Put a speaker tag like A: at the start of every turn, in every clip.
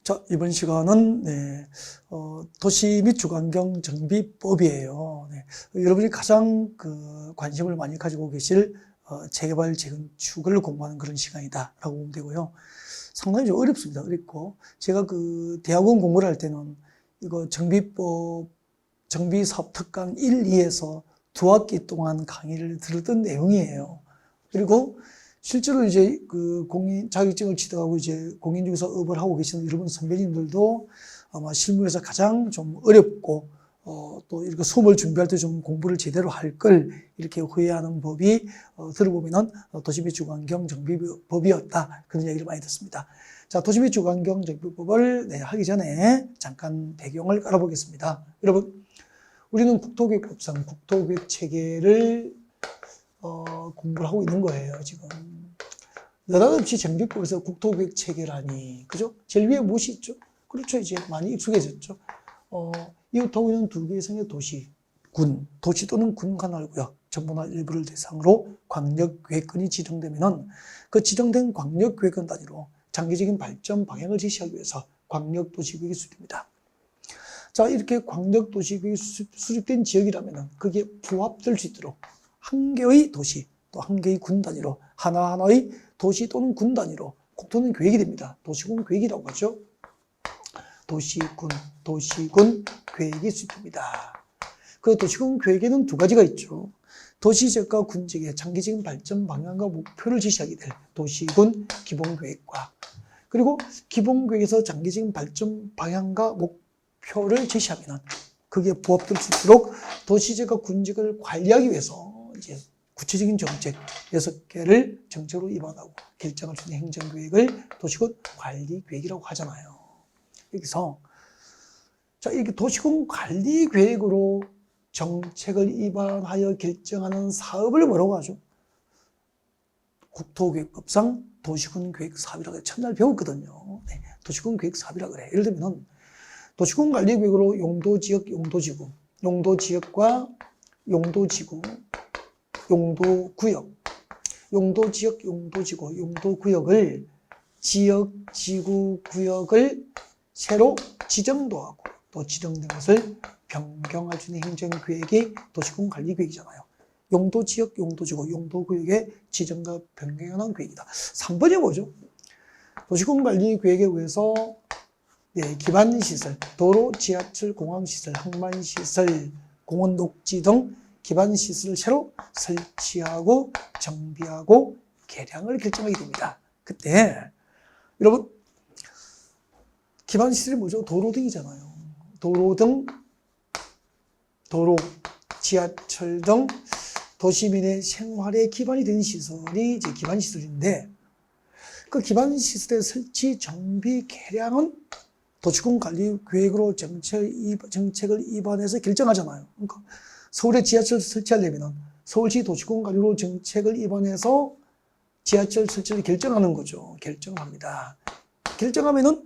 A: 자, 이번 시간은 도시 및 주거환경 정비법이에요. 여러분이 가장 관심을 많이 가지고 계실 재개발 재건축을 공부하는 그런 시간이다라고 보면 되고요. 상당히 좀 어렵습니다. 어렵고 제가 대학원 공부를 할 때는 이거 정비법 정비사업 특강 1, 2에서 2학기 동안 강의를 들었던 내용이에요. 그리고 실제로 이제 공인 자격증을 취득하고 이제 공인중개사 업을 하고 계시는 여러분 선배님들도 아마 실무에서 가장 좀 어렵고 또 이렇게 수험을 준비할 때 좀 공부를 제대로 할 걸 이렇게 후회하는 법이 들어보면은 도시 및 주거환경 정비법이었다, 그런 이야기를 많이 듣습니다. 자, 도시 및 주거환경 정비법을 하기 전에 잠깐 배경을 깔아보겠습니다. 여러분, 우리는 국토계획법상 국토계획 체계를 공부를 하고 있는 거예요, 지금. 느닷없이 정비법에서 국토계획 체계라니, 그죠? 제일 위에 무엇이 있죠? 그렇죠, 이제 많이 익숙해졌죠. 이웃하고 있는 두 개 이상의 도시, 군, 도시 또는 군 관할구역, 전부나 일부를 대상으로 광역계획권이 지정되면은 그 지정된 광역계획권 단위로 장기적인 발전 방향을 제시하기 위해서 광역도시계획이 수립됩니다. 자, 이렇게 광역도시계획이 수립된 지역이라면은 그게 부합될 수 있도록 한 개의 도시, 또 한 개의 군 단위로 하나하나의 도시 또는 군 단위로 국토는 계획이 됩니다. 도시군 계획이라고 하죠. 도시군 계획이 수립됩니다. 그 도시군 계획에는 두 가지가 있죠. 도시지역과 군지역의 장기적인 발전 방향과 목표를 제시하게 될 도시군 기본계획과, 그리고 기본계획에서 장기적인 발전 방향과 목표를 제시하면 그게 부합될 수 있도록 도시지역과 군지역을 관리하기 위해서 이제 구체적인 정책 6개를 정책으로 입안하고 결정할 수 있는 행정계획을 도시군 관리계획이라고 하잖아요. 여기서 자, 이렇게 도시군 관리계획으로 정책을 입안하여 결정하는 사업을 뭐라고 하죠? 국토계획법상 도시군계획 사업이라고 해요. 첫날 배웠거든요. 도시군계획 사업이라고 그래. 예를 들면 도시군 관리계획으로 용도지역, 용도지구, 용도지역과 용도지구, 용도구역, 용도지역, 용도지구, 용도구역을 지역, 지구, 구역을 새로 지정도 하고 또 지정된 것을 변경할 수 있는 행정계획이 도시군 관리계획이잖아요. 용도지역, 용도지구, 용도구역의 지정과 변경하는 계획이다. 3번이 뭐죠? 도시군 관리계획에 의해서 기반시설, 도로, 지하철, 공항시설, 항만시설, 공원, 녹지 등 기반시설을 새로 설치하고 정비하고 개량을 결정하게 됩니다. 그때 여러분, 기반시설이 뭐죠? 도로 등이잖아요. 도로 등, 도로, 지하철 등 도시민의 생활에 기반이 되는 시설이 이제 기반시설인데, 그 기반시설의 설치, 정비, 개량은 도시군 관리 계획으로 정책을 입안해서 결정하잖아요. 그러니까 서울에 지하철 설치하려면 서울시 도시군 관리로 정책을 입안해서 지하철 설치를 결정하는 거죠. 결정합니다. 결정하면은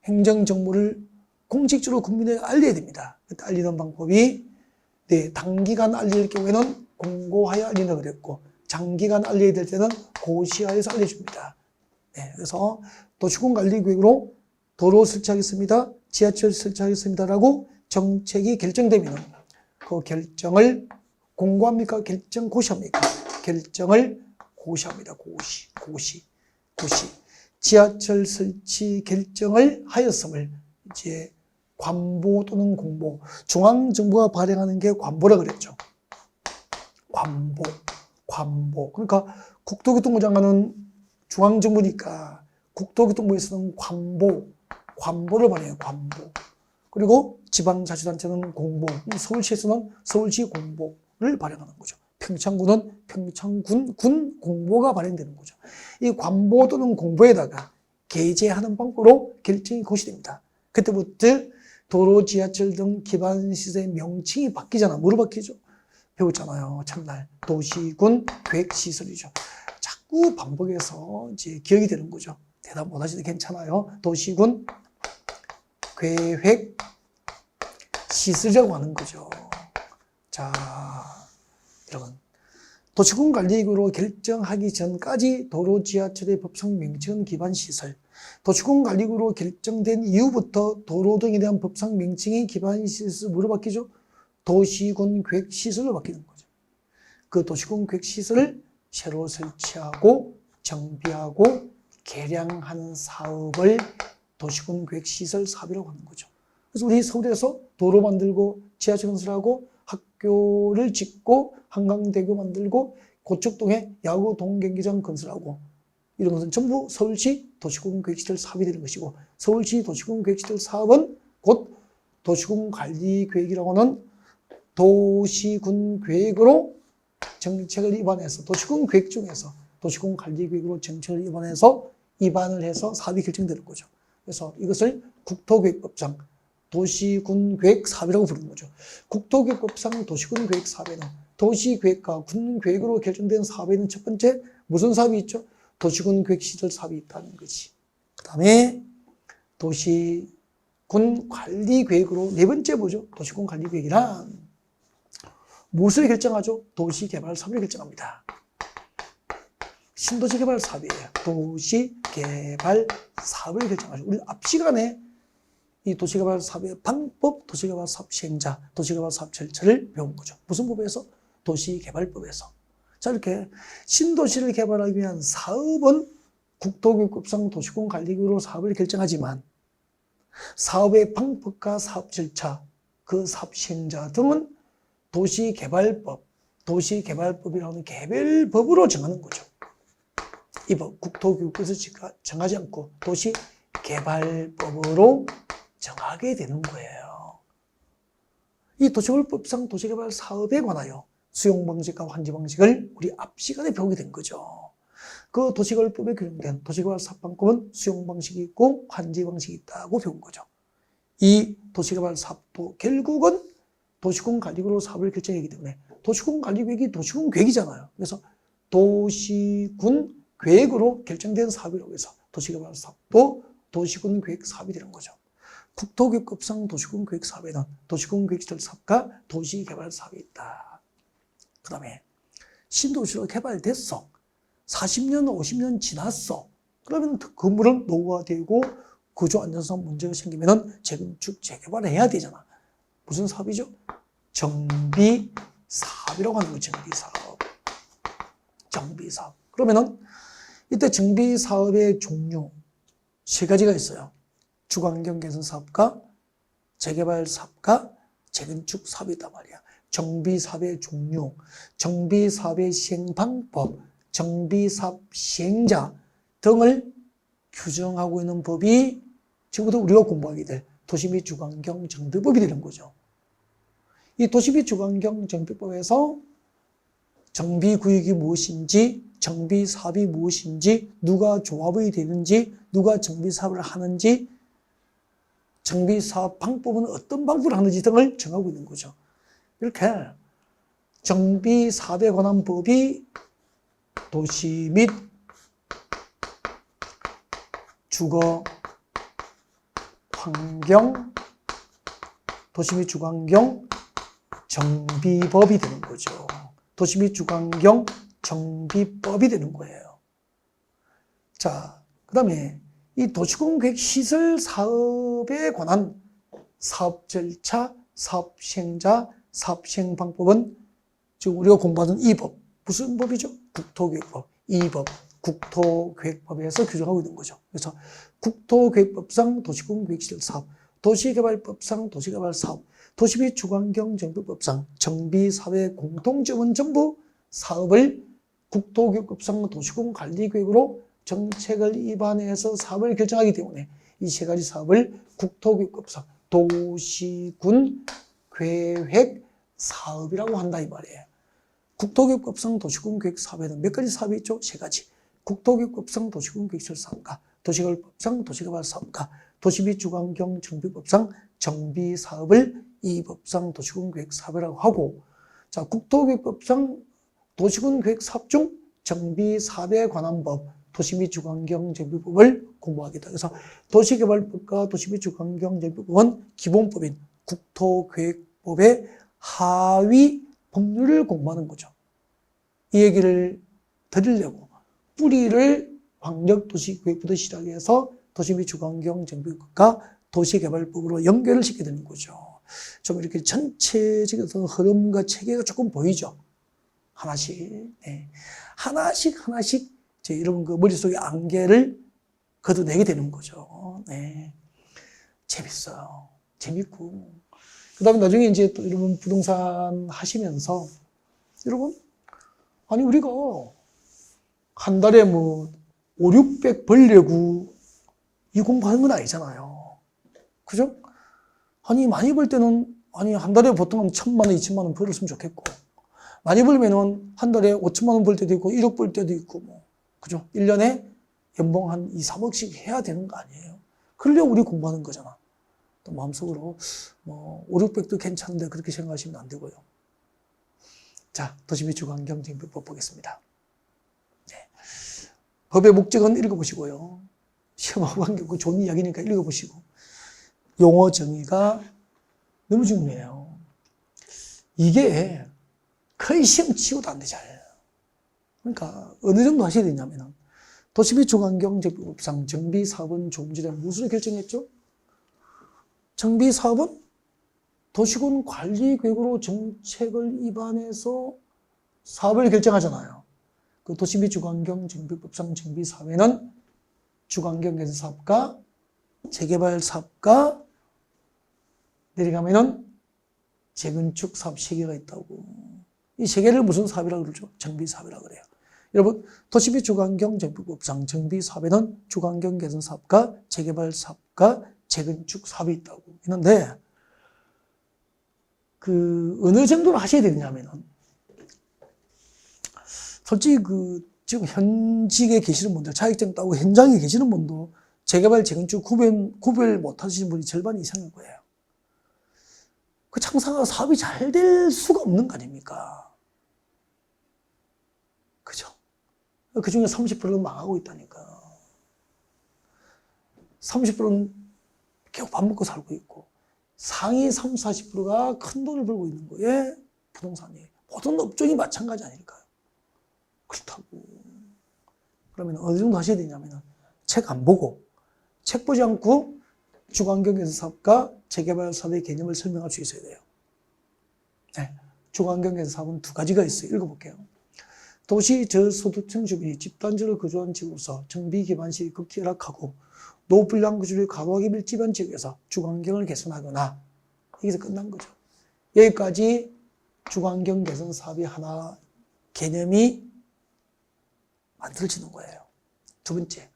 A: 행정정보를 공식적으로 국민에게 알려야 됩니다. 그때 알리는 방법이 단기간 알릴 경우에는 공고하여 알린다고 그랬고, 장기간 알려야 될 때는 고시하여서 알려줍니다. 그래서 도시군 관리 계획으로 도로 설치하겠습니다, 지하철 설치하겠습니다라고 정책이 결정되면 그 결정을 공고합니까? 결정 고시합니까? 결정을 고시합니다. 고시. 지하철 설치 결정을 하였음을 이제 관보 또는 공보, 중앙정부가 발행하는 게 관보라 그랬죠. 관보. 그러니까 국토교통부 장관은 중앙정부니까 국토교통부에서는 관보를 발행해요. 관보. 그리고 지방자치단체는 공보, 서울시에서는 서울시 공보를 발행하는 거죠. 평창군은 평창군 공보가 발행되는 거죠. 이 관보 또는 공보에다가 게재하는 방법으로 결정이 고시됩니다. 그때부터 도로, 지하철 등 기반시설의 명칭이 바뀌잖아. 뭐로 바뀌죠? 배웠잖아요. 첫날. 도시군 계획시설이죠. 자꾸 반복해서 이제 기억이 되는 거죠. 대답 못 하셔도 괜찮아요. 도시군 계획 시설이라고 하는 거죠. 자, 여러분, 도시군 관리계획으로 결정하기 전까지 도로, 지하철의 법상 명칭은 기반시설, 도시군관리구로 결정된 이후부터 도로 등에 대한 법상 명칭이 기반 시설 뭐로 바뀌죠? 도시군계획시설로 바뀌는 거죠. 그 도시군계획시설을 새로 설치하고 정비하고 개량하는 사업을 도시군계획시설 사업이라고 하는 거죠. 그래서 우리 서울에서 도로 만들고 지하철 건설하고 학교를 짓고 한강대교 만들고 고척동에 야구 동경기장 건설하고 이런 것은 전부 서울시 도시군계획시설 사업이 되는 것이고, 서울시 도시군계획시설 사업은 곧 도시군관리계획이라고 하는 도시군계획으로 정책을 입안해서, 도시군계획 중에서 도시군관리계획으로 정책을 입안을 해서 사업이 결정되는 거죠. 그래서 이것을 국토계획법상 도시군계획 사업이라고 부르는 거죠. 국토계획법상 도시군계획 사업에는 도시계획과 군계획으로 결정된 사업에는 첫 번째 무슨 사업이 있죠? 도시군계획시설 사업이 있다는 거지. 그 다음에 도시군관리계획으로 네 번째 뭐죠? 도시군관리계획이란 무엇을 결정하죠? 도시개발 사업을 결정합니다. 신도시개발 사업이에요. 도시개발 사업을 결정하죠. 우리 앞 시간에 이 도시개발 사업의 방법, 도시개발 사업 시행자, 도시개발 사업 절차를 배운 거죠. 무슨 법에서? 도시개발법에서. 자, 이렇게 신도시를 개발하기 위한 사업은 국토교육법상 도시군관리구로 사업을 결정하지만 사업의 방법과 사업 절차, 그 사업 시행자 등은 도시개발법, 도시개발법이라는 개별법으로 정하는 거죠. 이 법, 국토교육부에서 정하지 않고 도시개발법으로 정하게 되는 거예요. 이 도시개발법상 도시개발 사업에 관하여 수용방식과 환지방식을 우리 앞 시간에 배우게 된 거죠. 그 도시개발법에 규정된 도시개발 사업방법은 수용방식이 있고 환지방식이 있다고 배운 거죠. 이 도시개발 사업도 결국은 도시군관리구로 사업을 결정하기 때문에 도시군관리계획이 도시군계획이잖아요. 그래서 도시군계획으로 결정된 사업이라고 해서 도시개발 사업도 도시군계획 사업이 되는 거죠. 국토교육법상 도시군계획 사업에는 도시군계획시설 사업과 도시개발 사업이 있다. 그 다음에 신도시로 개발됐어. 40년, 50년 지났어. 그러면 건물은 노후화되고 구조안전성 문제가 생기면 재건축, 재개발을 해야 되잖아. 무슨 사업이죠? 정비사업이라고 하는 거죠. 정비사업. 정비사업. 그러면은 이때 정비사업의 종류 세 가지가 있어요. 주거환경 개선 사업과 재개발 사업과 재건축 사업이 있단 말이야. 정비사업의 종류, 정비사업의 시행 방법, 정비사업 시행자 등을 규정하고 있는 법이 지금부터 우리가 공부하게 될 도시 및 주거환경 정비법이 되는 거죠. 이 도시 및 주거환경 정비법에서 정비구역이 무엇인지, 정비사업이 무엇인지, 누가 조합이 되는지, 누가 정비사업을 하는지, 정비사업 방법은 어떤 방법을 하는지 등을 정하고 있는 거죠. 이렇게 정비사업에 관한 법이 도시 및 주거 환경, 도시 및 주거환경 정비법이 되는 거죠. 도시 및 주거환경 정비법이 되는 거예요. 자, 그 다음에 이 도시군계획 시설 사업에 관한 사업 절차, 사업 시행자, 사업 시행 방법은 지금 우리가 공부하는 이 법, 무슨 법이죠? 국토계획법. 이 법, 국토계획법에서 규정하고 있는 거죠. 그래서 국토계획법상 도시군계획시설 사업, 도시개발법상 도시개발 사업, 도시 및 주거환경 정비법상 정비사업의 공통점은 전부 사업을 국토교육법상 도시군관리계획으로 정책을 입안해서 사업을 결정하기 때문에 이 세 가지 사업을 국토교육법상 도시군계획 사업이라고 한다 이 말이에요. 국토교육법상 도시군계획 사업에는 몇 가지 사업이 있죠? 세 가지. 국토교육법상 도시군계획시설 사업과 도시개발법상 도시개발 사업과 도시 및 주거환경 정비법상 정비사업을 이 법상 도시군계획 사업이라고 하고, 자, 국토교육법상 도시군계획 사업 중 정비사업에 관한 법, 도시 및 주거환경 정비법을 공부하겠다. 그래서 도시개발법과 도시 및 주거환경 정비법은 기본법인 국토계획법의 하위 법률을 공부하는 거죠. 이 얘기를 드리려고 뿌리를 광역도시계획부터 시작해서 도시 및 주거환경 정비법과 도시개발법으로 연결을 시켜야 되는 거죠. 좀 이렇게 전체적인 어떤 흐름과 체계가 조금 보이죠. 하나씩. 네. 하나씩 여러분 그 머릿속에 안개를 걷어내게 되는 거죠. 네. 재밌어요. 재밌고. 그 다음에 나중에 이제 또 여러분 부동산 하시면서 여러분, 아니, 우리가 한 달에 뭐 5, 600 벌려고 이 공부하는 건 아니잖아요. 그죠? 아니, 많이 벌 때는, 아니, 한 달에 보통 한 1,000만 원, 2,000만 원 벌었으면 좋겠고, 많이 벌면은 한 달에 5천만 원 벌 때도 있고, 1억 벌 때도 있고, 뭐. 그죠? 1년에 연봉 한 2, 3억씩 해야 되는 거 아니에요? 그러려고 우리 공부하는 거잖아. 또 마음속으로, 뭐, 5, 600도 괜찮은데 그렇게 생각하시면 안 되고요. 자, 도시 및 주거환경정비법 보겠습니다. 네. 법의 목적은 읽어보시고요. 시험하고 관계없고 좋은 이야기니까 읽어보시고. 용어 정의가 너무 중요해요. 이게 거의 시험 치고도 안 되잖아요. 그러니까 어느 정도 하셔야 되냐면 도시 및 주거환경정비법상 정비사업은 조금 전에 무엇으로 결정했죠? 정비사업은 도시군 관리계획으로 정책을 위반해서 사업을 결정하잖아요. 그 도시 및 주거환경정비법상 정비사업에는 주거환경개선사업과 재개발사업과 내려가면은 재건축 사업 3개가 있다고. 이 3개를 무슨 사업이라고 그러죠? 정비사업이라고 그래요. 여러분, 도시 및 주거환경정비법상 정비사업에는 주거환경개선사업과 재개발사업과 재건축 사업이 있다고 있는데, 그 어느 정도로 하셔야 되냐면은 솔직히 그 지금 현직에 계시는 분들, 자격증 따고 현장에 계시는 분도 재개발, 재건축 구별 못 하시는 분이 절반 이상일 거예요. 그 창사가 사업이 잘 될 수가 없는 거 아닙니까? 그죠? 그 중에 30%는 망하고 있다니까. 30%는 계속 밥 먹고 살고 있고, 상위 30, 40%가 큰 돈을 벌고 있는 거예요. 부동산이. 모든 업종이 마찬가지 아닐까요? 그렇다고. 그러면 어느 정도 하셔야 되냐면, 책 안 보고, 책 보지 않고 주거환경개선 사업과 재개발 사업의 개념을 설명할 수 있어야 돼요. 네. 주거환경개선 사업은 2가지가 있어요. 읽어볼게요. 도시 저소득층 주민이 집단지로 거주한 지역으로서 정비 기반시설이 극히 열악하고 노후불량 구조를 과도하게 밀집한 지역에서 주거환경을 개선하거나, 여기서 끝난 거죠. 여기까지 주거환경 개선 사업이 하나 개념이 만들어지는 거예요. 2번째,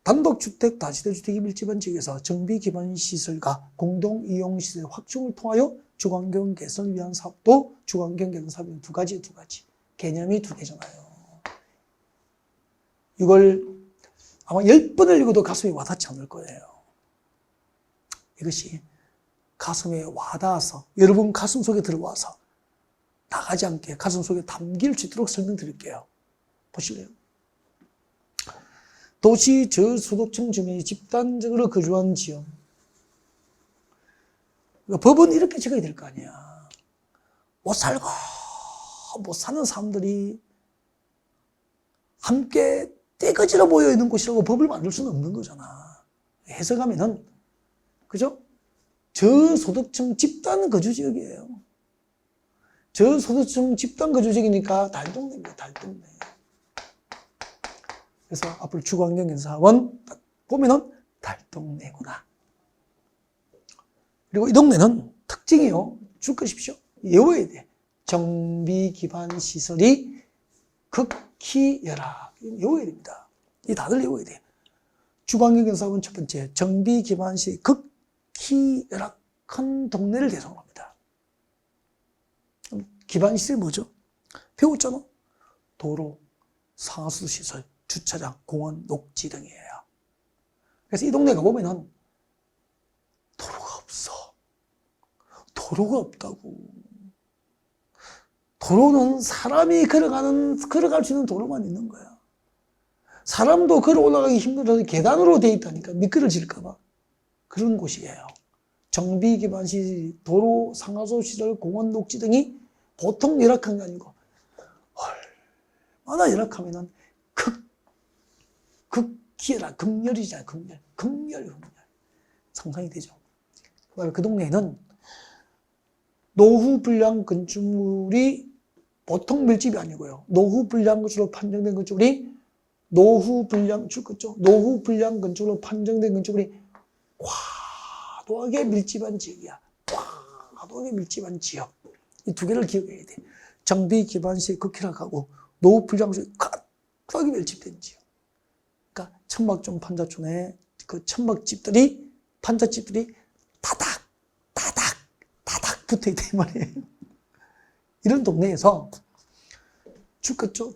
A: 단독주택, 다세대주택이 밀집한 지역에서 정비 기반 시설과 공동이용시설의 확충을 통하여 주거환경 개선을 위한 사업도 주거환경 개선 사업이 2가지. 개념이 2개잖아요. 이걸 아마 10번을 읽어도 가슴에 와닿지 않을 거예요. 이것이 가슴에 와닿아서 여러분 가슴 속에 들어와서 나가지 않게 가슴 속에 담길 수 있도록 설명드릴게요. 보실래요? 도시 저소득층 주민이 집단적으로 거주한 지역. 그러니까 법은 이렇게 적어야 될 거 아니야. 못 살고 못 사는 사람들이 함께 떼거지로 모여있는 곳이라고 법을 만들 수는 없는 거잖아. 해석하면은, 그죠? 저소득층 집단 거주지역이에요. 저소득층 집단 거주지역이니까 달동네입니다. 달동네. 그래서 앞으로 주거환경개선사업은 보면은 달동네구나. 그리고 이 동네는 특징이요. 줄 것이십시오. 외워야 돼. 정비 기반 시설이 극히 열악. 외워야 됩니다. 이 다들 외워야 돼. 주거환경개선사업은 1번째, 정비 기반 시설이 극히 열악한 동네를 대상합니다. 기반 시설이 뭐죠? 배웠잖아. 도로, 상하수시설, 주차장, 공원, 녹지 등이에요. 그래서 이 동네가 보면은 도로가 없어. 도로가 없다고. 도로는 사람이 걸어갈 수 있는 도로만 있는 거야. 사람도 걸어 올라가기 힘들어서 계단으로 돼 있다니까. 미끄러질까봐. 그런 곳이에요. 정비 기반 시설, 도로, 상하수 시설, 공원, 녹지 등이 보통 열악한 게 아니고 얼마나 열악하면은 극히 열악, 극렬이잖아요. 극렬. 극렬 상상이 되죠. 그 동네에는 노후 불량 건축물이 보통 밀집이 아니고요. 노후 불량 건축으로 판정된 건축물이 노후 불량 건축으로 판정된 건축물이 과도하게 밀집한 지역이야. 과도하게 밀집한 지역. 이 두 개를 기억해야 돼. 정비 기반시에 극희락하고 노후 불량 건축이 과도하게 밀집된 지역. 그러니까 천막촌 판자촌에 그 판잣집들이 다닥 붙어 있단 말이에요. 이런 동네에서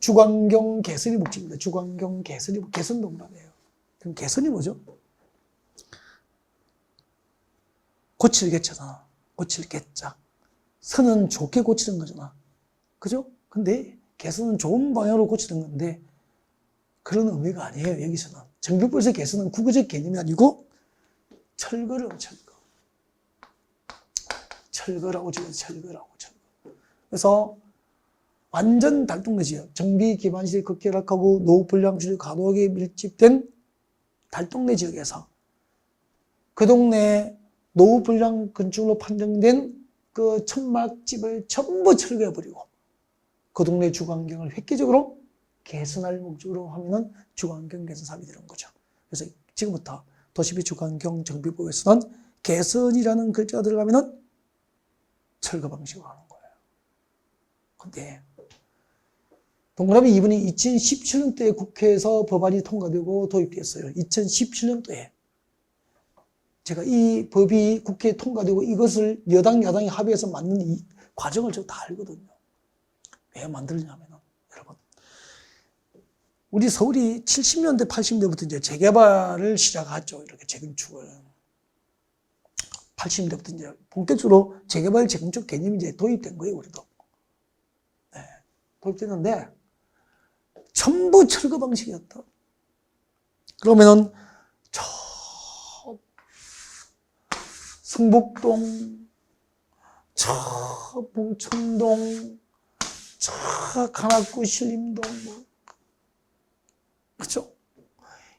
A: 주광경 개선이 목적입니다. 주광경 개선이 개선 동남이에요. 그럼 개선이 뭐죠? 고칠 개자잖아. 고칠 개자. 선은 좋게 고치는 거잖아. 그죠? 근데 개선은 좋은 방향으로 고치는 건데 그런 의미가 아니에요. 여기서는 정비법에서 개선은 국어적 개념이 아니고 철거라고 지금 철거라고. 그래서 완전 달동네 지역, 정비 기반시설이 극결락하고 노후 불량 건축이 과도하게 밀집된 달동네 지역에서 그 동네 노후 불량 건축으로 판정된 그 천막집을 전부 철거해버리고 그 동네 주거환경을 획기적으로 개선할 목적으로 하면은 주거환경 개선 사업이 되는 거죠. 그래서 지금부터 도시비 주거환경 정비법에서는 개선이라는 글자가 들어가면은 철거 방식으로 하는 거예요. 근데 동그라미 2번이 2017년도에 국회에서 법안이 통과되고 도입됐어요. 2017년도에. 제가 이 법이 국회에 통과되고 이것을 여당, 야당이 합의해서 만든 이 과정을 제가 다 알거든요. 왜 만들었냐면은, 여러분. 우리 서울이 70년대, 80년대부터 이제 재개발을 시작하죠. 이렇게 재건축을. 80년대부터 이제 본격적으로 재개발, 재건축 개념이 이제 도입된 거예요, 우리도. 네. 도입됐는데, 전부 철거 방식이었다. 그러면은, 저, 성북동, 저, 봉천동, 저, 관악구, 신림동, 그죠?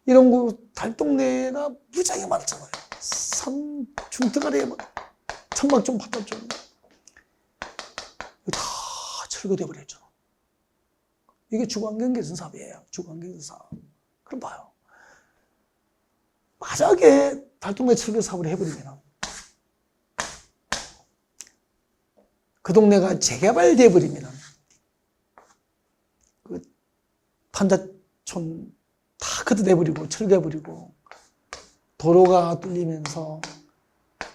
A: 이런 거, 달동네가 무지하게 많잖아요. 산, 중턱아래에 막, 천막촌, 판잣촌. 다 철거돼 버렸죠. 이게 주거환경 개선 사업이에요. 주거환경 개선 사업. 그럼 봐요. 만약에 달동네 철거 사업을 해버리면 그 동네가 재개발돼 버리면 그 판잣촌 다 걷어내버리고 철거해버리고 도로가 뚫리면서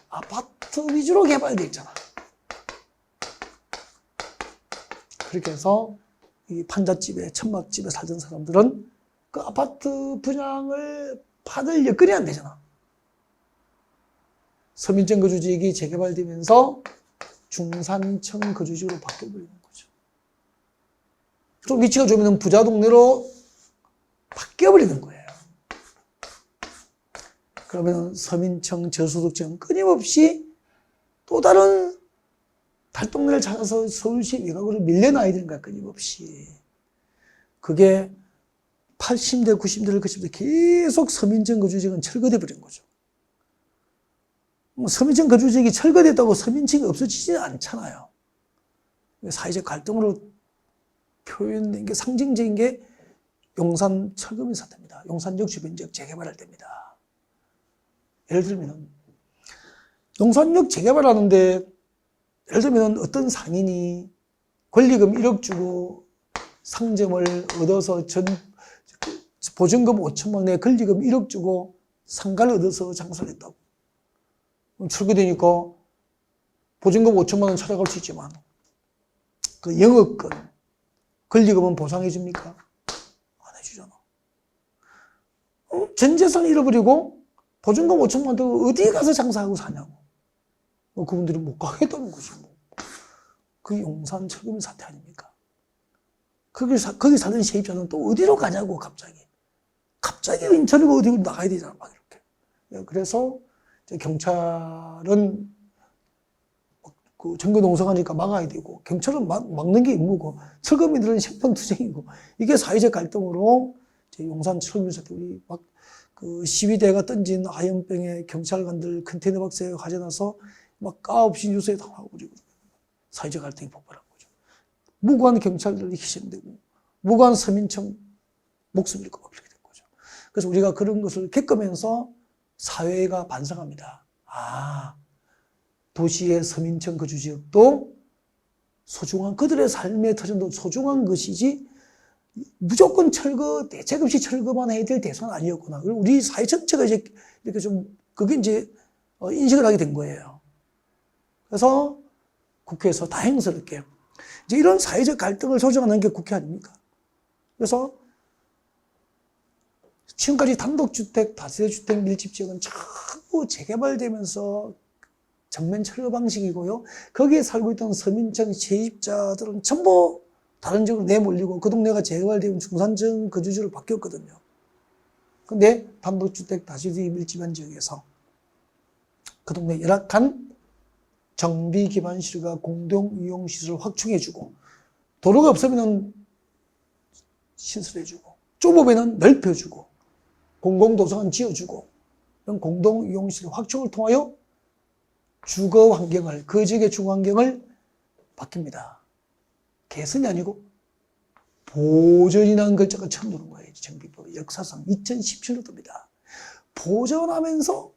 A: 아파트 위주로 개발돼 있잖아. 그렇게 해서 이 판잣집에 천막집에 살던 사람들은 그 아파트 분양을 받을 여건이 안 되잖아. 서민적 거주지역이 재개발되면서 중산층 거주지역으로 바뀌어버리는 거죠. 좀 위치가 좋으면 부자 동네로 바뀌어버리는 거예요. 그러면 서민층, 저소득층 끊임없이 또 다른 달동네를 찾아서 서울시 외곽으로 밀려나야 되는 거야, 끊임없이. 그게 80대, 90대를 거치면서 계속 서민층 거주지역은 철거돼 버린 거죠. 서민층 거주지역이 철거됐다고 서민층이 없어지지는 않잖아요. 사회적 갈등으로 표현된 게 상징적인 게 용산 철거민 사태입니다. 용산역 주변 지역 재개발할 때입니다. 예를 들면 용산역 재개발하는데 예를 들면 어떤 상인이 권리금 1억 주고 상점을 얻어서 보증금 5천만 내 권리금 1억 주고 상가를 얻어서 장사를 했다고. 철거되니까 보증금 5천만 원 찾아갈 수 있지만 그 영업권, 권리금은 보상해 줍니까? 안 해주잖아. 전 재산 잃어버리고 보증금 5천만 원 들고 어디에 가서 장사하고 사냐고. 그분들이 못 가겠다는 거지. 그게 용산 철거민 사태 아닙니까? 거기 사는 세입자는 또 어디로 가냐고, 갑자기 인천이고 어디로 나가야 되잖아, 막 이렇게. 그래서 경찰은 그 전교 농성하니까 막아야 되고, 경찰은 막는 게 임무고, 철거민들은 생존투쟁이고, 이게 사회적 갈등으로 용산 철거민 사태 우리 막 그 시위대가 던진 아연병에 경찰관들 컨테이너 박스에 가져놔서 막 까없이 뉴스에 다 나오고 사회적 갈등이 폭발한 거죠. 무고한 경찰들이 희생되고 무고한 서민청 목숨 잃고 그렇게 된 거죠. 그래서 우리가 그런 것을 겪으면서 사회가 반성합니다. 아, 도시의 서민청 거주지역도 소중한 그들의 삶의 터전도 소중한 것이지 무조건 철거, 대책 없이 철거만 해야 될 대상은 아니었구나. 그리고 우리 사회 전체가 이제 이렇게 좀 그게 이제 인식을 하게 된 거예요. 그래서 국회에서 다행스럽게 이제 이런 사회적 갈등을 조정하는 게 국회 아닙니까? 그래서 지금까지 단독주택, 다세대주택 밀집지역은 자꾸 재개발되면서 전면 철거 방식이고요. 거기에 살고 있던 서민층 세입자들은 전부 다른 지역으로 내몰리고 그 동네가 재개발되면 중산층 거주지로 바뀌었거든요. 근데 단독주택, 다세대 밀집한 지역에서 그 동네 열악한 정비 기반 시설과 공동 이용 시설을 확충해주고 도로가 없으면 신설해주고 좁으면 넓혀주고 공공도서관 지어주고 이런 공동 이용 시설 확충을 통하여 주거 환경을 그 지역의 주거 환경을 바뀝니다. 개선이 아니고 보전이라는 글자가 처음 들어온 거예요. 정비법의 역사상 2017년도입니다. 보전하면서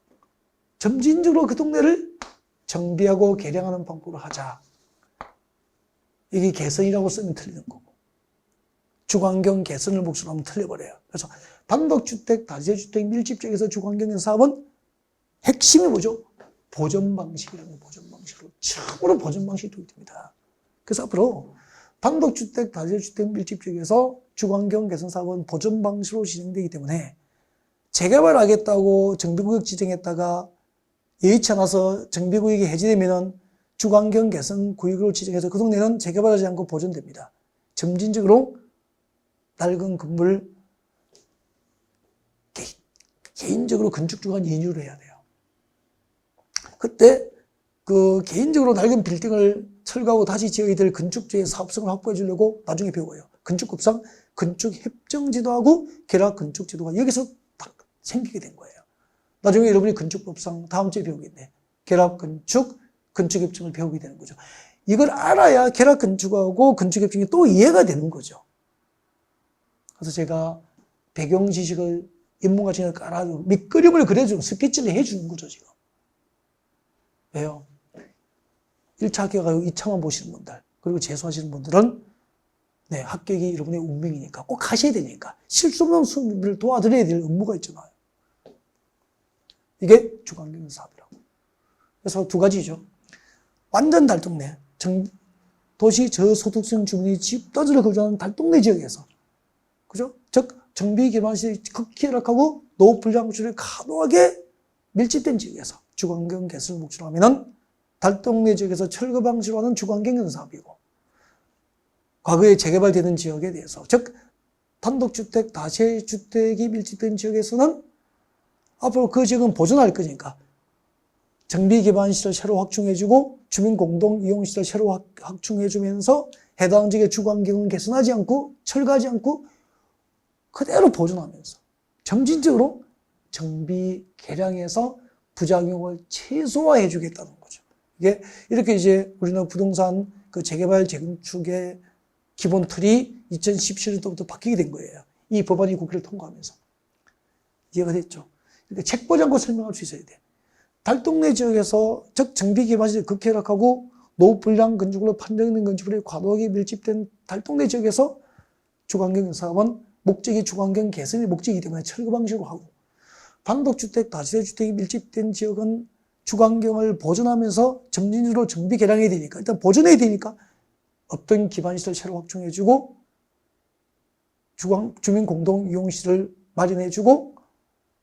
A: 점진적으로 그 동네를 정비하고 개량하는 방법으로 하자. 이게 개선이라고 쓰면 틀리는 거고 주거환경 개선을 목적으로 하면 틀려버려요. 그래서 단독주택, 다세대주택 밀집지역에서 주거환경 사업은 핵심이 뭐죠? 보전 방식이라는 거예요. 보전 방식으로 처음으로 보전 방식이 도입됩니다. 그래서 앞으로 단독주택, 다세대주택 밀집지역에서 주거환경 개선 사업은 보전 방식으로 진행되기 때문에 재개발하겠다고 정비구역 지정했다가 예의치 않아서 정비구역이 해지되면 주거환경 개선 구역으로 지정해서 그 동네는 재개발하지 않고 보존됩니다. 점진적으로 낡은 건물 개인적으로 건축주가 연유를 해야 돼요. 그때 그 개인적으로 낡은 빌딩을 철거하고 다시 지어야 될 건축주의 사업성을 확보해 주려고 나중에 배워요. 건축법상 건축협정지도하고 계략건축지도가 여기서 딱 생기게 된 거예요. 나중에 여러분이 건축법상 다음 주에 배우겠네. 계략건축, 건축협정을 배우게 되는 거죠. 이걸 알아야 계략건축하고 건축협정이 또 이해가 되는 거죠. 그래서 제가 배경 지식을 인문과정을 깔아주고 밑그림을 그려주고 스케치를 해주는 거죠, 지금. 왜요? 1차 합격하고 2차만 보시는 분들, 그리고 재수하시는 분들은 네, 합격이 여러분의 운명이니까 꼭 하셔야 되니까 실수 없는 수업을 도와드려야 될 의무가 있잖아요. 이게 주거환경 사업이라고. 그래서 두 가지죠. 완전 달동네, 도시 저소득층 주민이 집 떠들어 거주하는 달동네 지역에서, 그죠? 즉 정비 기반시설이 극히 열악하고 노후 불량 구조를 과도하게 밀집된 지역에서 주거환경 개선을 목적으로 하면은 달동네 지역에서 철거 방식으로 하는 주거환경 사업이고, 과거에 재개발되는 지역에 대해서, 즉 단독주택, 다세주택이 밀집된 지역에서는 앞으로 그 지역은 보존할 거니까 정비 기반 시설 새로 확충해주고 주민 공동 이용 시설 새로 확충해주면서 해당 지역의 주거환경은 개선하지 않고 철거하지 않고 그대로 보존하면서 점진적으로 정비 개량해서 부작용을 최소화해 주겠다는 거죠. 이게 이렇게 이제 우리나라 부동산 그 재개발 재건축의 기본 틀이 2017년도부터 바뀌게 된 거예요. 이 법안이 국회를 통과하면서. 이해가 됐죠? 그러니까 책 보지 않고 설명할 수 있어야 돼. 달동네 지역에서 즉 정비 기반시설이 극혈락하고 노후 불량 건축으로 판정된 건축물이 과도하게 밀집된 달동네 지역에서 주거환경 사업은 목적이 주거환경 개선이 목적이기 때문에 철거 방식으로 하고, 단독주택, 다세대주택이 밀집된 지역은 주거환경을 보존하면서 점진적으로 정비 개량해야 되니까, 일단 보존해야 되니까 어떤 기반시설 새로 확충해주고 주민 공동 이용시설을 마련해주고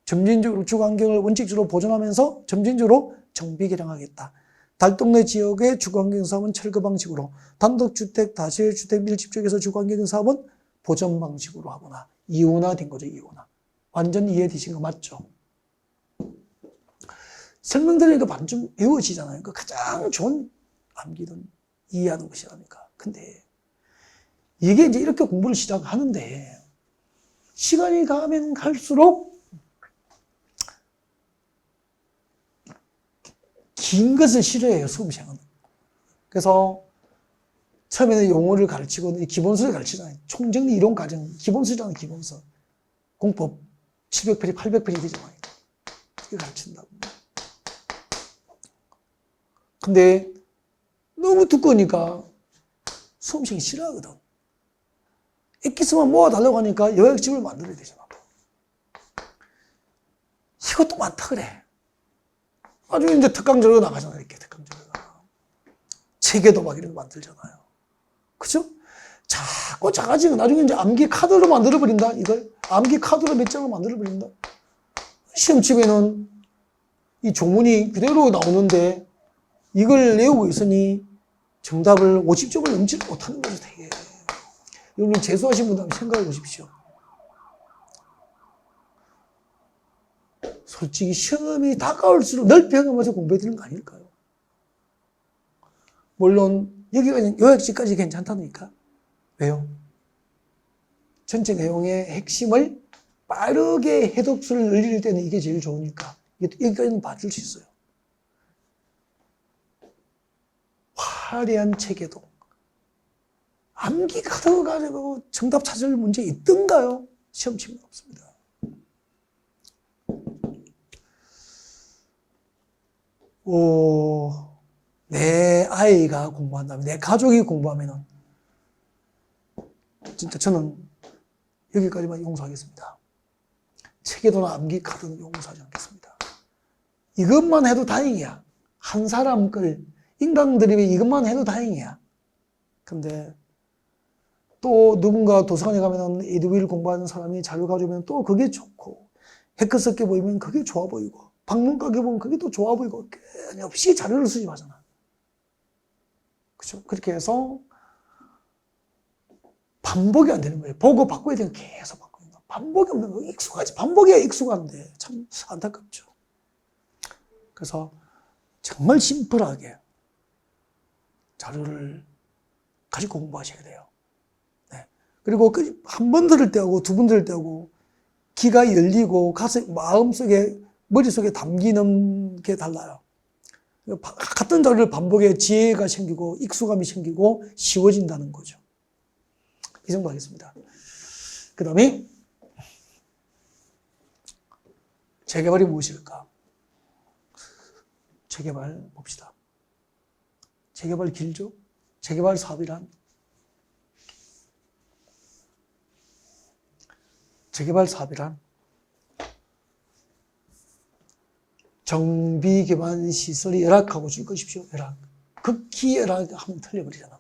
A: 점진적으로 주거환경을 원칙적으로 보존하면서 점진적으로 정비 개량하겠다. 달동네 지역의 주거환경 사업은 철거 방식으로, 단독주택, 다세대주택 밀집지역에서 주거환경 사업은 보존 방식으로 하거나 이원화된 거죠. 이원화. 완전 이해되신 거 맞죠? 설명드리니까 반쯤 외워지잖아요. 그 가장 좋은 암기든 이해하는 것이라니까. 근데 이게 이제 이렇게 공부를 시작하는데 시간이 가면 갈수록 긴 것을 싫어해요, 수험생은. 그래서 처음에는 용어를 가르치고 기본서를 가르치잖아요. 총정리 이론 과정, 기본서잖아요, 기본서. 공법 700페이지, 800페이지 되잖아요. 이거 가르친다고. 근데 너무 두꺼우니까 수험생이 싫어하거든. 엑기스만 모아달라고 하니까 요약집을 만들어야 되잖아. 이것도 많다 그래. 나중에 이제 특강적으로 나가잖아요. 이렇게 특강적으로. 체계도 막 이런 거 만들잖아요. 그죠? 자꾸 작아지고 나중에 이제 암기 카드로 만들어버린다. 이걸 암기 카드로 몇 장을 만들어버린다. 시험집에는 이 조문이 그대로 나오는데 이걸 외우고 있으니 정답을 50점을 넘지를 못하는 거죠, 되게. 여러분 재수하신 분들 한번 생각해 보십시오. 솔직히 시험이 다가올수록 넓혀가면서 공부해야 되는 거 아닐까요? 물론 여기가 요약지까지 괜찮다니까. 왜요? 전체 내용의 핵심을 빠르게 해독수를 늘릴 때는 이게 제일 좋으니까 여기까지는 봐줄 수 있어요. 화려한 체계도 암기 카드 가지고 정답 찾을 문제 있던가요? 시험 치면 없습니다. 내 아이가 공부한다면, 내 가족이 공부하면은 진짜 저는 여기까지만 용서하겠습니다. 체계도나 암기 카드는 용서하지 않겠습니다. 이것만 해도 다행이야. 한 사람 걸 인강들이 이것만 해도 다행이야. 근데 또 누군가 도서관에 가면은 에듀윌 공부하는 사람이 자료 가져오면 또 그게 좋고, 해커스럽게 보이면 그게 좋아 보이고, 방문가게 보면 그게 또 좋아 보이고, 끊임없이 자료를 수집하잖아. 그렇죠? 그렇게 해서 반복이 안 되는 거예요. 보고 바꿔야 되는 계속 바꿔야 된다. 반복이 없는 거 익숙하지. 반복해야 익숙한데 참 안타깝죠. 그래서 정말 심플하게 자료를 가지고 공부하셔야 돼요. 네. 그리고 한 번 들을 때하고 두 번 들을 때하고 귀가 열리고 가슴, 마음속에, 머릿속에 담기는 게 달라요. 같은 자료를 반복해 지혜가 생기고 익숙함이 생기고 쉬워진다는 거죠. 이 정도 하겠습니다. 그 다음에 재개발이 무엇일까? 재개발 봅시다. 재개발 길죠? 재개발 사업이란 정비 기반 시설이 열악하고 줄 것이십시오. 열악. 극히 열악하면 틀려버리잖아.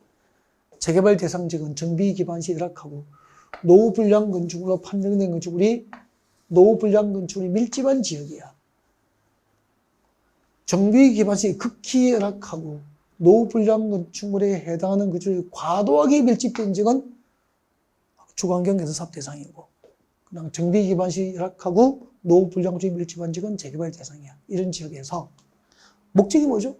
A: 재개발 대상 지역은 정비 기반 시 열악하고 노후 불량 건축으로 판정된 건축물이 노후 불량 건축물이 밀집한 지역이야. 정비 기반 시 극히 열악하고 노후 불량 건축물에 해당하는 건축물이 과도하게 밀집된 지역은 주거환경 개선 사업 대상이고, 그냥 정비 기반 시 열악하고 노후 불량 건축물이 밀집한 지역은 재개발 대상이야. 이런 지역에서 목적이 뭐죠?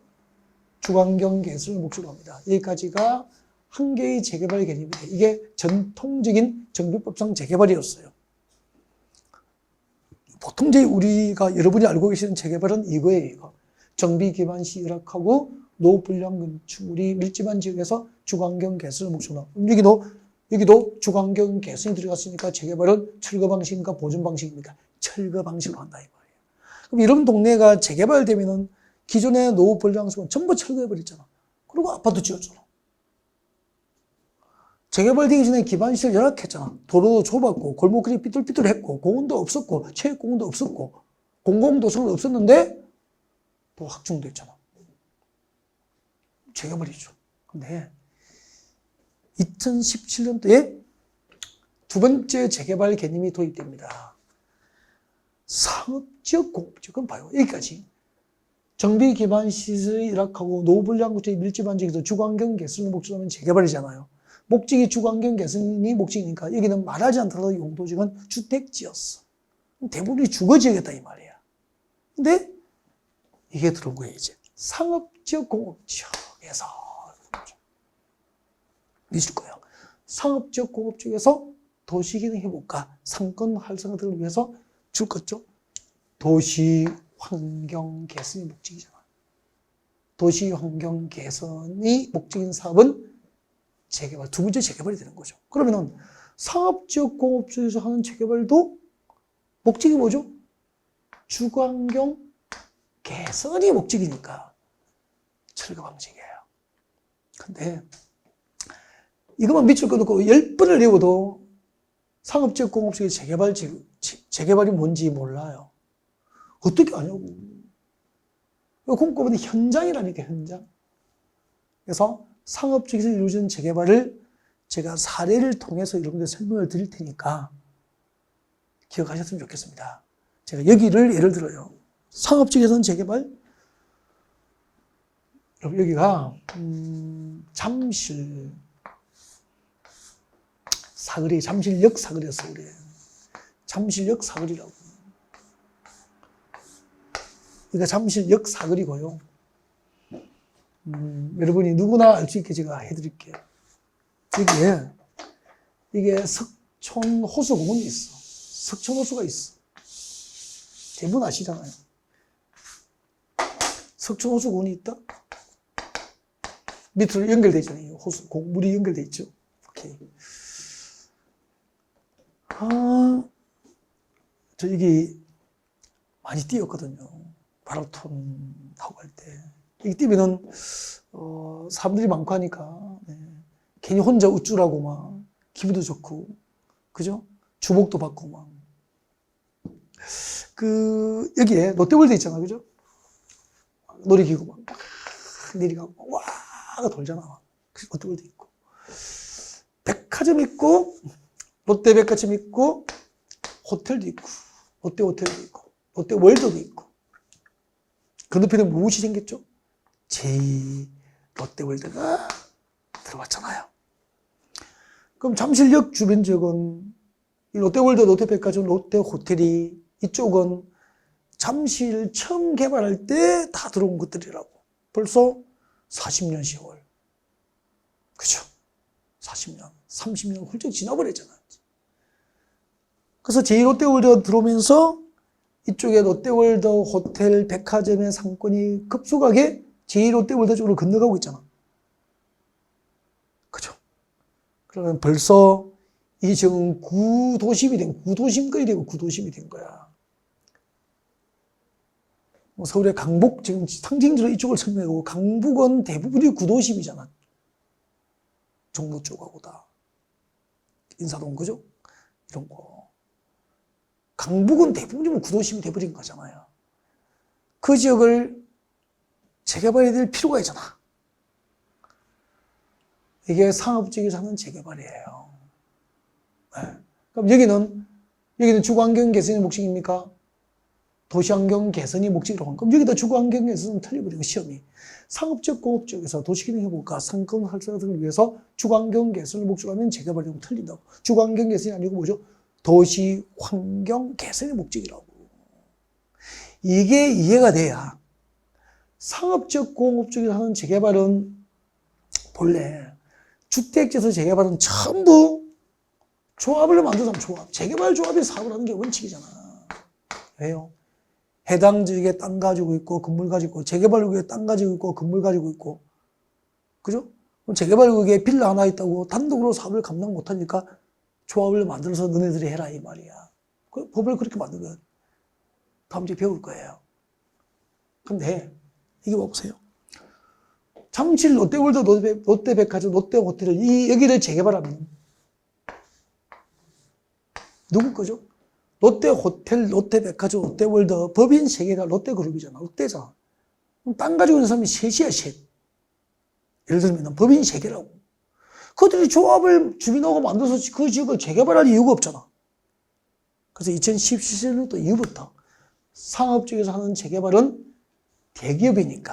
A: 주거환경 개선을 목적으로 합니다. 여기까지가 한 개의 재개발 개념입니다. 이게 전통적인 정비법상 재개발이었어요. 보통 이제 우리가 여러분이 알고 계시는 재개발은 이거예요. 이거. 정비 기반 시 열악하고 노후 불량 건축물이 밀집한 지역에서 주거환경 개선을 목적으로 합니다. 여기도 주거환경 개선이 들어갔으니까 재개발은 철거 방식입니까? 보존 방식입니까? 철거 방식으로 한다 이 말이에요. 그럼 이런 동네가 재개발되면은 기존의 노후 불량수는 전부 철거해버렸잖아. 그리고 아파트 지었잖아. 재개발되기 전에 기반시설 열악했잖아. 도로도 좁았고 골목길이 삐뚤삐뚤했고 공원도 없었고 체육공원도 없었고 공공도서는 없었는데 또 확충됐잖아. 재개발이죠. 근데 2017년도에 두 번째 재개발 개념이 도입됩니다. 상업지역, 공업지역은 봐요. 여기까지. 정비 기반 시설이 열악하고 노후 불량 구조의 밀집한 지역에서 주거환경 개선을 목적으로 하면 재개발이잖아요. 목적이 주거환경 개선이 목적이니까 여기는 말하지 않더라도 용도지역은 주택지였어. 대부분이 주거지역이었다 이 말이야. 근데 이게 들어온 거예요 이제. 상업지역, 공업지역에서 있을 거예요. 상업지역, 공업지역에서 도시기능 회복과 상권 활성화 등을 위해서 줄 거죠. 도시 환경 개선이 목적이잖아. 도시 환경 개선이 목적인 사업은 재개발, 두 번째 재개발이 되는 거죠. 그러면은 상업지역 공업지에서 하는 재개발도 목적이 뭐죠? 주거환경 개선이 목적이니까 철거 방식이에요. 근데 이것만 밑줄 긋고 10번을 외워도 상업지역 공업지의 재개발이 뭔지 몰라요. 어떻게 아냐고. 공법은 현장이라니까, 현장. 그래서 상업지역에서 이루어지는 재개발을 제가 사례를 통해서 여러분들 설명을 드릴 테니까 기억하셨으면 좋겠습니다. 제가 여기를 예를 들어요. 상업지역에서는 재개발, 여기가 잠실 사거리, 잠실역 사거리였어요. 우리 잠실역 사거리라고. 그러니까 잠실역 사거리고요. 여러분이 누구나 알 수 있게 제가 해드릴게요. 이게 석촌 호수공원이 있어. 석촌 호수가 있어. 대부분 아시잖아요. 석촌 호수공원이 있다. 밑으로 연결되어 있잖아요. 호수, 물이 연결되어 있죠. 오케이. 저 여기 많이 뛰었거든요. 마라톤 하고 할 때. 여기 뛰면은, 사람들이 많고 하니까, 네. 괜히 혼자 우쭐하고 막, 기분도 좋고, 그죠? 주목도 받고 막. 여기에 롯데월드 있잖아, 그죠? 놀이기구 막, 내려가고, 와! 가 돌잖아. 롯데월드 있고. 백화점 있고, 롯데백화점 있고, 호텔도 있고, 롯데호텔도 있고, 롯데월드도 있고. 건너편에 무엇이 생겼죠? 롯데월드가 들어왔잖아요. 그럼 잠실역 주변 지역은 롯데월드, 롯데백화점, 롯데호텔이 이쪽은 잠실 처음 개발할 때 다 들어온 것들이라고. 벌써 40년 세월. 그죠? 40년, 30년 훌쩍 지나버렸잖아요. 그래서 롯데월드가 들어오면서 이쪽에 롯데월드 호텔 백화점의 상권이 급속하게 롯데월드 쪽으로 건너가고 있잖아. 그죠? 그러면 벌써 이 지역은 구도심거리 되고 구도심이 된 거야. 서울의 강북, 지금 상징적으로 이쪽을 설명하고, 강북은 대부분이 구도심이잖아. 종로 쪽하고 다. 인사동, 그죠? 이런 거. 강북은 대부분이 구도심이 돼버린 거잖아요. 그 지역을 재개발해야 될 필요가 있잖아. 이게 상업지역에서 하는 재개발이에요. 네. 그럼 여기는 주거환경 개선이 목적입니까? 도시환경 개선이 목적이라고 하면, 그럼 여기다 주거환경 개선은 틀려버리고, 시험이. 상업지역, 공업지역에서 도시기능 회복과 상권 활성화 등을 위해서 주거환경 개선을 목적으로 하면 재개발이 되면 틀린다고. 주거환경 개선이 아니고 뭐죠? 도시환경 개선의 목적이라고. 이게 이해가 돼야 상업지역, 공업지역에서 하는 재개발은 본래 주택지에서 재개발은 전부 조합을 만들어서 조합. 재개발 조합이 사업을 하는 게 원칙이잖아. 왜요? 해당 지역에 땅 가지고 있고, 건물 가지고 있고, 재개발구역에 땅 가지고 있고, 건물 가지고 있고. 그죠? 그럼 재개발구역에 빌라 하나 있다고 단독으로 사업을 감당 못하니까 조합을 만들어서 너네들이 해라, 이 말이야. 법을 그렇게 만든 거야. 다음 주에 배울 거예요. 근데, 이게 보세요. 잠실 롯데월드, 롯데백화점, 롯데호텔을, 여기를 재개발하면, 누구 거죠? 롯데호텔, 롯데백화점, 롯데월드, 법인 세 개가 롯데그룹이잖아. 롯데잖아. 그럼 땅 가지고 있는 사람이 셋이야, 셋. 예를 들면 법인 세 개라고. 그들이 조합을 주민하고 만들어서 그 지역을 재개발할 이유가 없잖아. 그래서 2017년도 이후부터 상업지역에서 하는 재개발은 대기업이니까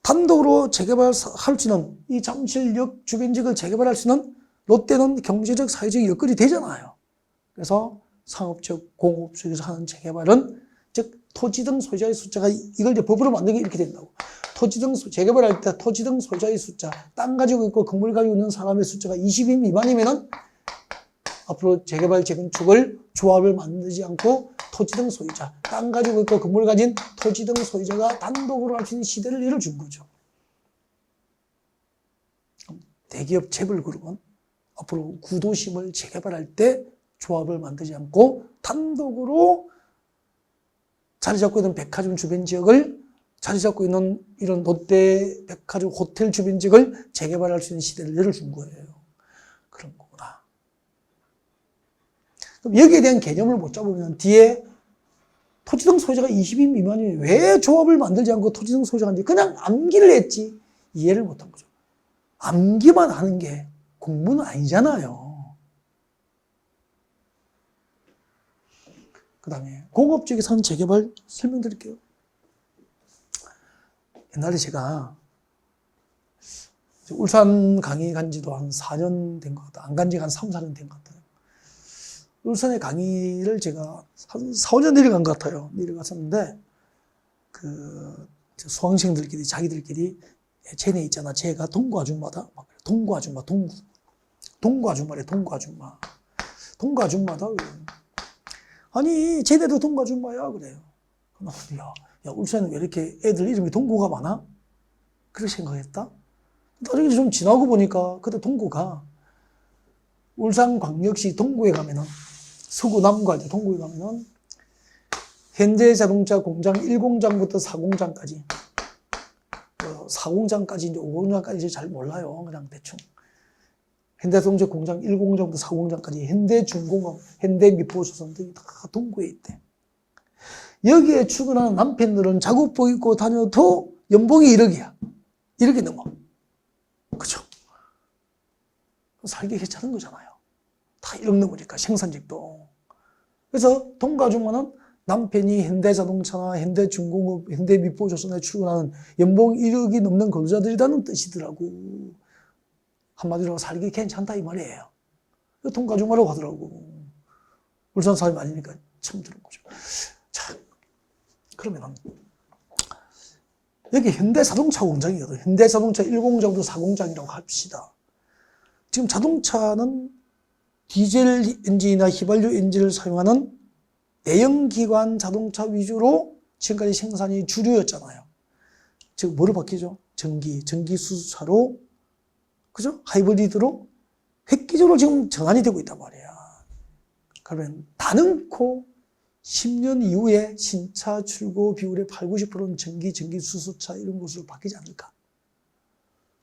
A: 단독으로 재개발할 수 있는, 이 잠실역 주변 지역을 재개발할 수 있는 롯데는 경제적, 사회적 여건이 되잖아요. 그래서 상업지역, 공업지역에서 하는 재개발은, 즉 토지 등 소유자의 숫자가, 이걸 이제 법으로 만든 게 이렇게 된다고. 토지 등 재개발할 때 토지 등 소유자의 숫자, 땅 가지고 있고 건물 가지고 있는 사람의 숫자가 20인 미만이면은 앞으로 재개발 재건축을 조합을 만들지 않고 토지 등 소유자, 땅 가지고 있고 건물 가진 토지 등 소유자가 단독으로 할 수 있는 시대를 열어준 거죠. 대기업 재벌그룹은 앞으로 구도심을 재개발할 때 조합을 만들지 않고 단독으로 자리 잡고 있는 백화점 주변 지역을 자리 잡고 있는 이런 롯데 백화점 호텔 주변 지역을 재개발할 수 있는 시대를 열어준 거예요. 그런 거구나. 그럼 여기에 대한 개념을 못 잡으면 뒤에 토지 등 소유자가 20인 미만이 왜 조합을 만들지 않고 토지 등 소유자가 그냥 암기를 했지 이해를 못한 거죠. 암기만 하는 게 공부는 아니잖아요. 그 다음에 공업지역에서는 재개발 설명드릴게요. 옛날에 제가 울산 강의 간 지도 한 4년 된 것 같아요. 안 간 지가 한 3, 4년 된 것 같아요. 울산의 강의를 제가 한 4, 5년 내려간 것 같아요. 내려갔었는데 수강생들끼리 자기들끼리 쟤네 있잖아. 쟤가 동구 아줌마다. 동구 아줌마, 동구 아줌마래, 동구 아줌마. 동구 아줌마다. 아니, 쟤네도 동구 아줌마야. 그래요. 야, 울산에 왜 이렇게 애들 이름이 동구가 많아? 그렇게 생각했다? 나중에 좀 지나고 보니까 그때 동구가 울산광역시 동구에 가면은 서구 남구 할 때 동구에 가면은 현대자동차 공장 1공장부터 4공장까지 4공장까지 이제 5공장까지 이제 잘 몰라요. 그냥 대충. 현대자동차 공장 1공장부터 4공장까지 현대중공업, 현대미포조선 등이 다 동구에 있대. 여기에 출근하는 남편들은 작업복 입고 다녀도 연봉이 1억이야. 1억이 넘어. 그죠? 살기 괜찮은 거잖아요. 다 1억 넘으니까 생산직도. 그래서 동구 아줌마는 남편이 현대자동차나 현대중공업, 현대미포조선에 출근하는 연봉 1억이 넘는 근로자들이라는 뜻이더라고. 한마디로 살기 괜찮다 이 말이에요. 동구 아줌마라고 하더라고. 울산 사람이 아니니까 처음 들은 거죠. 자, 그러면은 여기 현대자동차 공장이거든. 현대자동차 1공장도 4공장이라고 합시다. 지금 자동차는 디젤 엔진이나 휘발유 엔진을 사용하는 내연기관 자동차 위주로 지금까지 생산이 주류였잖아요. 지금 뭐로 바뀌죠? 전기 수소차로, 그죠? 하이브리드로 획기적으로 지금 전환이 되고 있단 말이야. 그러면 다능코 10년 이후에 신차 출고 비율의 80, 90%는 전기 수소차 이런 것으로 바뀌지 않을까?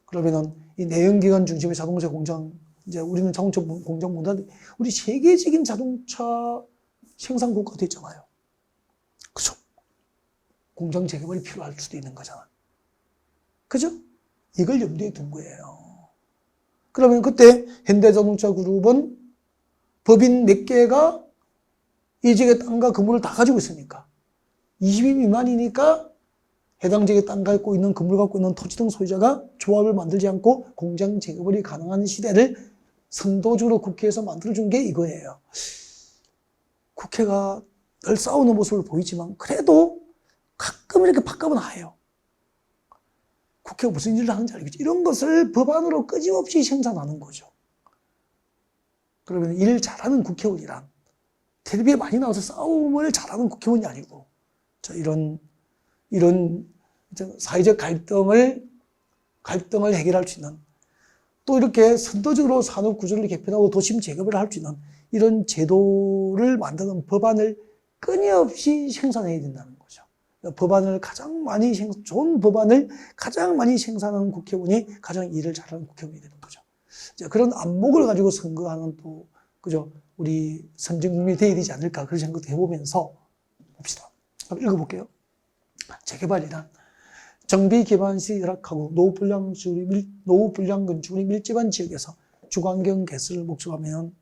A: 그러면은 이 내연기관 중심의 자동차 공장, 이제 우리는 자동차 공장 문화인데 우리 세계적인 자동차 생산 국가가 됐잖아요. 그죠? 공장 재개발이 필요할 수도 있는 거잖아. 그죠? 이걸 염두에 둔 거예요. 그러면 그때 현대자동차 그룹은 법인 몇 개가 이 지역의 땅과 건물을 다 가지고 있으니까 20인 미만이니까 해당 지역의 땅 갖고 있는 건물 갖고 있는 토지 등 소유자가 조합을 만들지 않고 공장 재개발이 가능한 시대를 선도적으로 국회에서 만들어준 게 이거예요. 국회가 늘 싸우는 모습을 보이지만 그래도 가끔 이렇게 바꿔은 해요. 국회가 무슨 일을 하는지 알겠죠. 이런 것을 법안으로 끊임없이 생산하는 거죠. 그러면 일 잘하는 국회의원이란 텔레비에 많이 나와서 싸움을 잘하는 국회의원이 아니고 이런 사회적 갈등을 해결할 수 있는 또 이렇게 선도적으로 산업 구조를 개편하고 도심 재개발을 할 수 있는 이런 제도를 만드는 법안을 끊임없이 생산해야 된다는 거죠. 법안을 좋은 법안을 가장 많이 생산하는 국회의원이 가장 일을 잘하는 국회의원이 되는 거죠. 그런 안목을 가지고 선거하는 또, 그죠? 우리 선진국민이 되어야 되지 않을까 그런 생각도 해보면서 봅시다. 한번 읽어볼게요. 재개발이란 정비 기반 시설이 열악하고 노후 불량 건축물이 밀집한 지역에서 주거환경 개선을 목적하면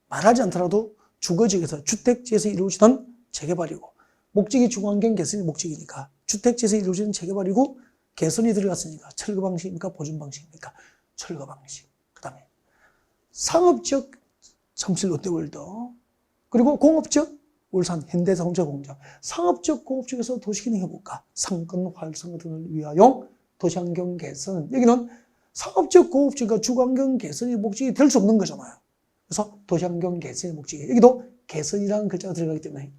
A: 말하지 않더라도 주거지역에서 주택지에서 이루어지는 재개발이고 목적이 주거환경 개선이 목적이니까 주택지에서 이루어지는 재개발이고 개선이 들어갔으니까 철거 방식입니까? 보존 방식입니까? 철거 방식. 그 다음에 상업지역 잠실 롯데월드 그리고 공업지역 울산 현대자동차 공장 상업지역 공업지역에서 도시기능 해볼까? 상권 활성화 등을 위하여 도시환경 개선 여기는 상업지역 공업지역과 주거환경 개선이 목적이 될 수 없는 거잖아요. 그래서 도시환경 개선의 목적이 여기도 개선이라는 글자가 들어가기 때문에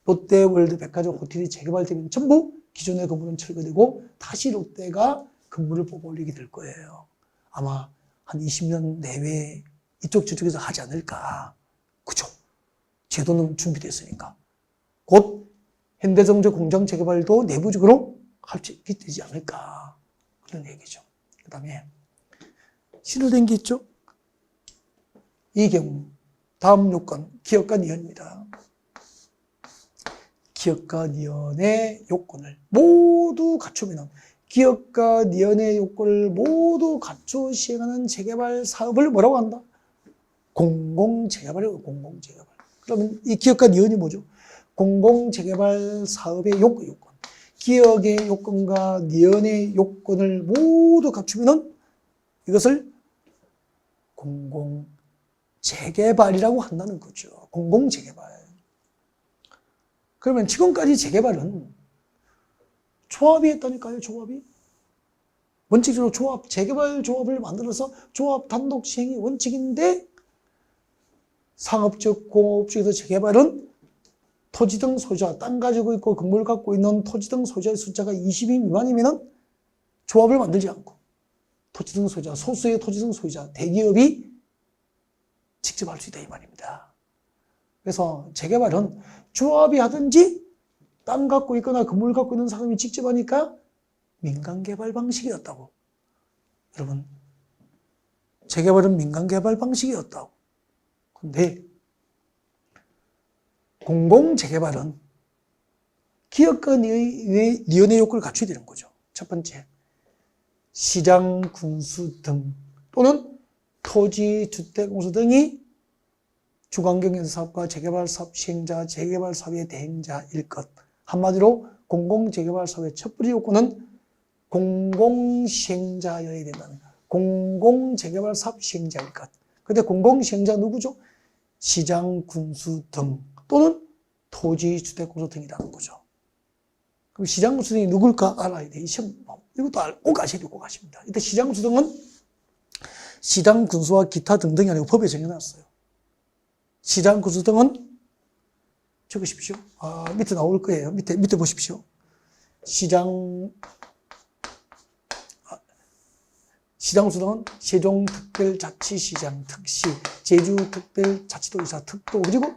A: 롯데월드 백화점 호텔이 재개발되면 전부 기존의 건물은 철거되고 다시 롯데가 건물을 뽑아 올리게 될 거예요. 아마 한 20년 내외에 이쪽 저쪽에서 하지 않을까. 그죠? 제도는 준비됐으니까. 곧 현대정제 공장 재개발도 내부적으로 합치되지 않을까. 그런 얘기죠. 그 다음에 실효된 게 있죠? 이 경우 다음 요건 기업가 니언입니다. 기업가 니언의 요건을 모두 갖추면 기업가 니언의 요건을 모두 갖추어 시행하는 재개발 사업을 뭐라고 한다? 공공재개발이에요. 공공재개발. 그러면 이 기업가 니언이 뭐죠? 공공재개발 사업의 요건. 기업의 요건과 니언의 요건을 모두 갖추면 이것을 공공재개발이라고 한다는 거죠. 공공재개발. 그러면 지금까지 재개발은 조합이 했다니까요, 조합이. 원칙적으로 재개발 조합을 만들어서 조합 단독 시행이 원칙인데 상업적, 공업적에서 재개발은 토지 등 소유자, 땅 가지고 있고 건물 갖고 있는 토지 등 소유자의 숫자가 20인 미만이면 조합을 만들지 않고 토지 등 소유자, 소수의 토지 등 소유자, 대기업이 직접 할 수 있다 이 말입니다. 그래서 재개발은 조합이 하든지 땅 갖고 있거나 건물 갖고 있는 사람이 직접 하니까 민간개발 방식이었다고. 여러분, 재개발은 민간개발 방식이었다고. 근데 공공재개발은 기업가 니언의 요건을 갖춰야 되는 거죠. 첫 번째, 시장, 군수 등 또는 토지, 주택, 공사 등이 주관경영 사업과 재개발 사업 시행자, 재개발 사업의 대행자일 것. 한마디로 공공재개발 사업의 첫 번째 요건은 공공시행자여야 된다는 거예요. 공공재개발 사업 시행자일 것. 근데 공공시행자 누구죠? 시장, 군수 등 또는 토지, 주택, 공사 등이라는 거죠. 그럼 시장, 군수 등이 누굴까 알아야 돼. 이것도 알고 가셔야 되고 가십니다. 이때 시장, 군수 등은 시장, 군수와 기타 등등이 아니고 법에 정해놨어요. 시장, 군수 등은 적으십시오. 밑에 나올 거예요. 밑에 보십시오. 시장, 군수 등은 세종특별자치시장, 특시, 제주특별자치도지사, 특도, 그리고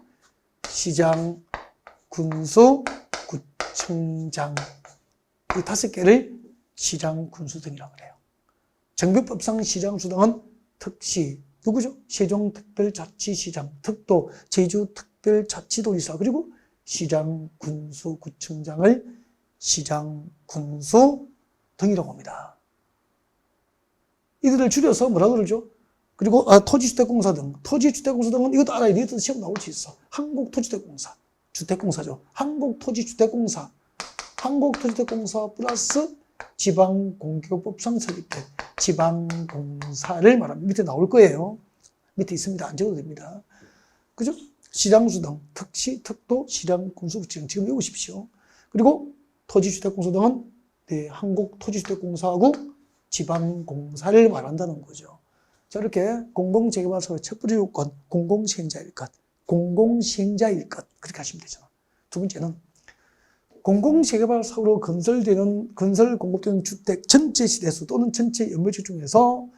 A: 시장, 군수, 구청장 이 5개를 시장, 군수 등이라고 그래요. 정비법상 시장, 군수 등은 특시, 누구죠? 세종특별자치시장, 특도, 제주특별자치도지사, 그리고 시장, 군수, 구청장을 시장, 군수 등이라고 합니다. 이들을 줄여서 뭐라고 그러죠? 그리고 토지주택공사 등, 토지주택공사 등은 이것도 알아야 돼. 이것도 시험 나올 수 있어. 한국토지주택공사, 주택공사죠. 한국토지주택공사, 한국토지주택공사 플러스 지방공기업법상 설립된 지방공사를 말합니다. 밑에 나올 거예요. 밑에 있습니다. 안 적어도 됩니다. 그죠? 시장수 등, 특시, 특도, 시장, 군수, 구청 지금 외우십시오. 그리고 토지주택공사 등은 한국토지주택공사하고 지방공사를 말한다는 거죠. 자, 이렇게 공공재개발 사업의 첫 번째 요건, 공공시행자일 것, 공공시행자일 것, 그렇게 하시면 되잖아. 두 번째는 공공재개발 사업으로 건설 공급되는 주택 전체 시대수 또는 전체 연면적 중에서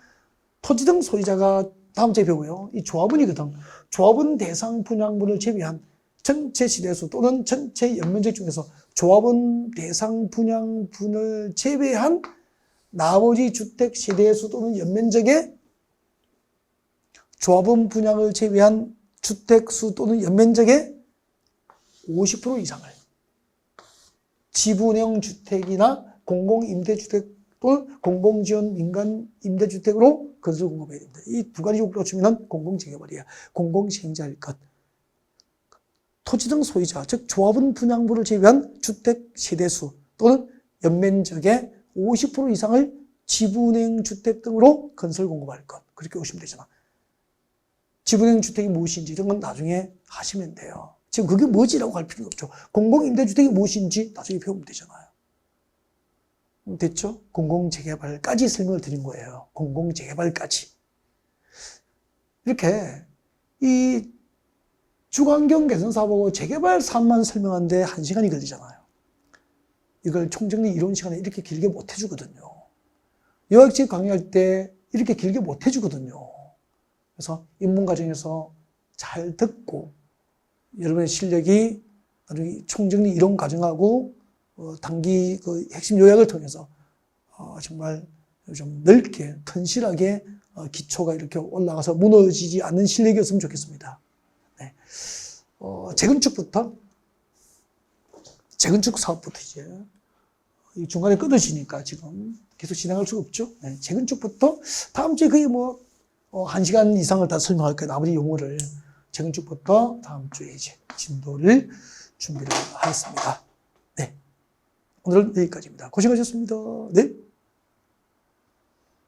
A: 토지 등 소유자가 다음 주에 배우고요. 이 조합원이거든. 조합원 대상 분양분을 제외한 전체 시대수 또는 전체 연면적 중에서 조합원 대상 분양분을 제외한 나머지 주택 세대수 또는 연면적의 조합원 분양을 제외한 주택수 또는 연면적의 50% 이상을 지분형 주택이나 공공임대주택 또는 공공지원 민간임대주택으로 건설 공급해야 됩니다. 이 두 가지 요구를 갖추면 공공재개발이야. 공공시행자일 것. 토지 등 소유자, 즉 조합원 분양분을 제외한 주택 세대수 또는 연면적의 50% 이상을 지분형 주택 등으로 건설 공급할 것. 그렇게 보시면 되잖아. 지분형 주택이 무엇인지 이런 건 나중에 하시면 돼요. 지금 그게 뭐지라고 할 필요는 없죠. 공공임대주택이 무엇인지 나중에 배우면 되잖아요. 됐죠? 공공재개발까지 설명을 드린 거예요. 공공재개발까지. 이렇게 이 주거환경 개선 사업하고 재개발 사업만 설명하는데 1시간이 걸리잖아요. 이걸 총정리 이론 시간에 이렇게 길게 못 해주거든요. 요약집 강의할 때 이렇게 길게 못 해주거든요. 그래서 입문 과정에서 잘 듣고 여러분의 실력이 총정리 이론 과정하고 단기 그 핵심 요약을 통해서 정말 좀 넓게 튼실하게 기초가 이렇게 올라가서 무너지지 않는 실력이었으면 좋겠습니다. 네. 재건축 사업부터 이제 중간에 끊으시니까 지금 계속 진행할 수가 없죠. 네. 재건축부터 다음 주에 거의 1시간 이상을 다 설명할 거예요. 나머지 용어를. 재건축부터 다음 주에 이제 진도를 준비를 하겠습니다. 네. 오늘은 여기까지입니다. 고생하셨습니다. 네.